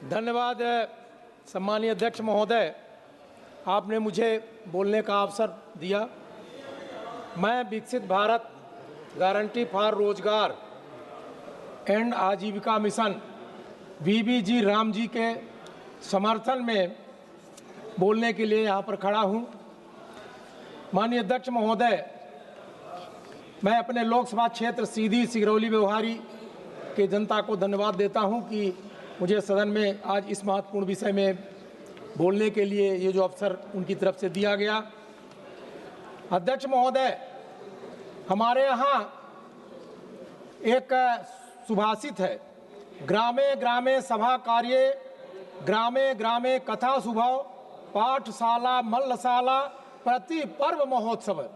धन्यवाद सम्मानीय अध्यक्ष महोदय, आपने मुझे बोलने का अवसर दिया। मैं विकसित भारत गारंटी फॉर रोजगार एंड आजीविका मिशन वीबीजी राम जी के समर्थन में बोलने के लिए यहाँ पर खड़ा हूँ। माननीय अध्यक्ष महोदय, मैं अपने लोकसभा क्षेत्र सीधी सिगरौली व्यवहारी के जनता को धन्यवाद देता हूँ कि मुझे सदन में आज इस महत्वपूर्ण विषय में बोलने के लिए ये जो अवसर उनकी तरफ से दिया गया। अध्यक्ष महोदय, हमारे यहाँ एक सुभाषित है, ग्रामे ग्रामे सभा कार्ये, ग्रामे ग्रामे कथा सुभव, पाठशाला मल्लशाला प्रति पर्व महोत्सव।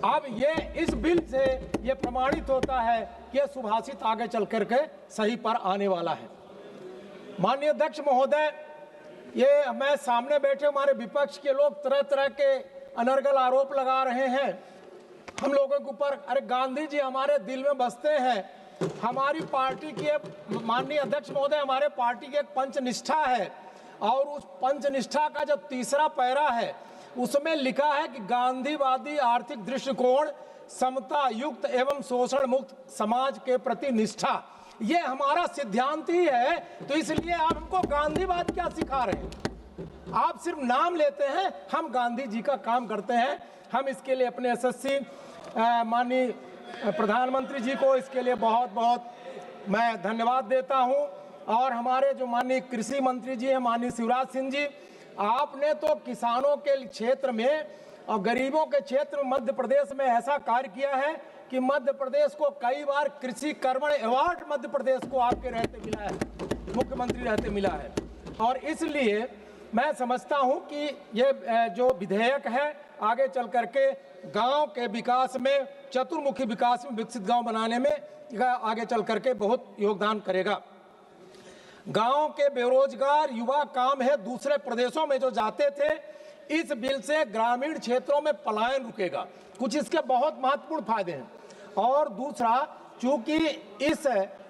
अब ये इस बिल से ये प्रमाणित होता है कि ये सुभाषित आगे चल करके सही पर आने वाला है। माननीय अध्यक्ष महोदय, ये मैं सामने बैठे हमारे विपक्ष के लोग तरह तरह के अनर्गल आरोप लगा रहे हैं हम लोगों के ऊपर। अरे गांधी जी हमारे दिल में बसते हैं। हमारी पार्टी की, माननीय अध्यक्ष महोदय, हमारे पार्टी की एक पंचनिष्ठा है और उस पंचनिष्ठा का जो तीसरा पैरा है उसमें लिखा है कि गांधीवादी आर्थिक दृष्टिकोण, समता युक्त एवं शोषण मुक्त समाज के प्रति निष्ठा, ये हमारा सिद्धांत ही है। तो इसलिए आप हमको गांधीवाद क्या सिखा रहे हैं? आप सिर्फ नाम लेते हैं, हम गांधी जी का काम करते हैं। हम इसके लिए अपने यशस्वी माननीय प्रधानमंत्री जी को इसके लिए बहुत बहुत मैं धन्यवाद देता हूं। और हमारे जो माननीय कृषि मंत्री जी हैं, माननीय शिवराज सिंह जी, आपने तो किसानों के क्षेत्र में और गरीबों के क्षेत्र में मध्य प्रदेश में ऐसा कार्य किया है कि मध्य प्रदेश को कई बार कृषि कर्मण अवार्ड मध्य प्रदेश को आपके रहते मिला है, मुख्यमंत्री रहते मिला है। और इसलिए मैं समझता हूं कि ये जो विधेयक है आगे चल करके गांव के विकास में, चतुर्मुखी विकास में, विकसित गांव बनाने में आगे चल करके बहुत योगदान करेगा। गांव के बेरोजगार युवा काम है दूसरे प्रदेशों में जो जाते थे, इस बिल से ग्रामीण क्षेत्रों में पलायन रुकेगा। कुछ इसके बहुत महत्वपूर्ण फायदे हैं। और दूसरा, चूंकि इस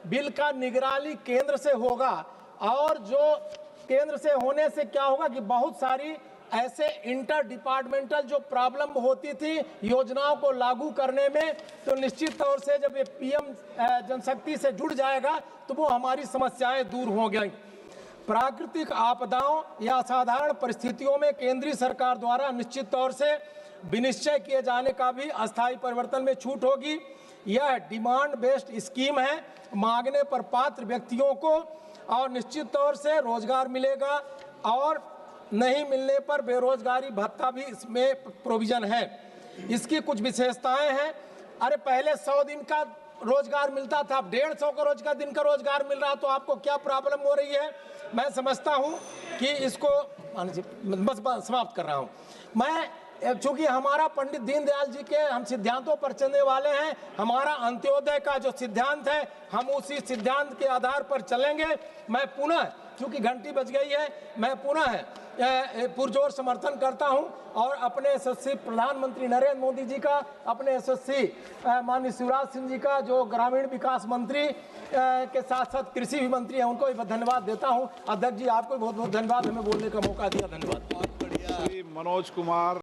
बिल का निगरानी केंद्र से होगा और जो केंद्र से होने से क्या होगा कि बहुत सारी ऐसे इंटर डिपार्टमेंटल जो प्रॉब्लम होती थी योजनाओं को लागू करने में, तो निश्चित तौर से जब ये पीएम जनशक्ति से जुड़ जाएगा तो वो हमारी समस्याएं दूर हो गई। प्राकृतिक आपदाओं या असाधारण परिस्थितियों में केंद्रीय सरकार द्वारा निश्चित तौर से विनिश्चय किए जाने का भी अस्थायी परिवर्तन में छूट होगी। यह डिमांड बेस्ड स्कीम है, मांगने पर पात्र व्यक्तियों को और निश्चित तौर से रोजगार मिलेगा और नहीं मिलने पर बेरोजगारी भत्ता भी इसमें प्रोविजन है। इसकी कुछ विशेषताएं हैं। अरे पहले 100 दिन का रोजगार मिलता था, अब 150 का दिन का रोजगार मिल रहा, तो आपको क्या प्रॉब्लम हो रही है? मैं समझता हूं कि इसको बस समाप्त कर रहा हूं मैं। चूंकि हमारा पंडित दीनदयाल जी के हम सिद्धांतों पर चलने वाले हैं, हमारा अंत्योदय का जो सिद्धांत है हम उसी सिद्धांत के आधार पर चलेंगे। मैं पुनः, चूंकि घंटी बज गई है, मैं पुनः पुरजोर समर्थन करता हूं और अपने यशस्वी प्रधानमंत्री नरेंद्र मोदी जी का, अपने यशस्वी माननीय शिवराज सिंह जी का जो ग्रामीण विकास मंत्री के साथ साथ कृषि भी मंत्री हैं, उनको भी धन्यवाद देता हूं। अध्यक्ष जी, आपको बहुत बहुत धन्यवाद, हमें बोलने का मौका दिया। धन्यवाद। मनोज कुमार।